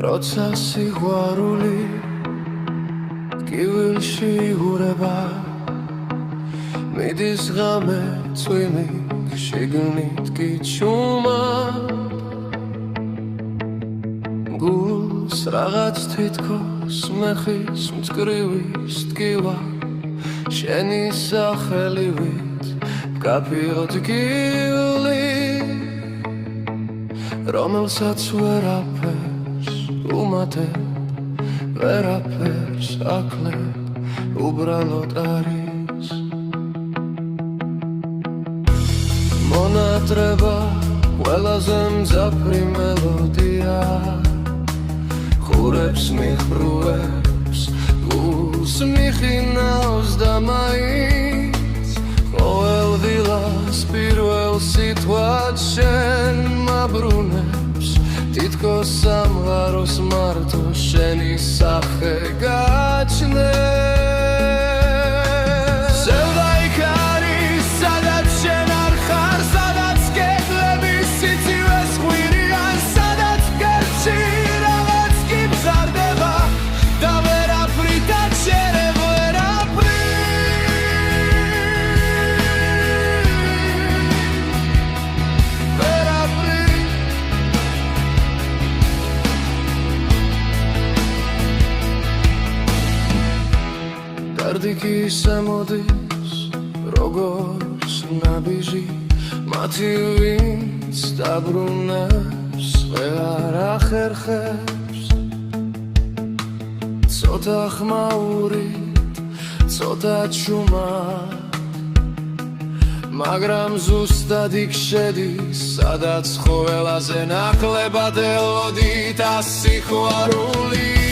როცა სიყვარული კივილში იღურება მიდის ღამე წვიმი შიგნით გიჩუმა გულს რაღაც თითქოს მეხის მწკრივის ტკივა შენი სახელივით მკაფიოდ გიული რომელსაც ვერაფერს უმატებ ვერაფერს აკლებ უბრალოდ არის მონატრება ყველაზე მძაფრი მელოდია ხურებს მიხრუებს გულს მიხინავს და მაინც ყოველ დილას პირველ სიტყვად შენ მაბრუნებს თითქოს სამღაროს მარტო შენი სახე გაჩნდეს ზევდა იქ არის სადაც შენ არ ხარ სადაც კედლები სიცივეს ხვირიან სადაც გერჩი რაღაც კი მზარდება და ვერაფრით დაჩერებ დარდიქი შემოდის როგორც ნაბიჯი მათი ვინც დაბრუნებს ვეღარ ახერხებს ცოტა ხმაურით ცოტა ჩუმად მაგრამ ზუსტად იქ შედის სადაც ყველაზე ნაკლებად ელოდით ასი ხვარული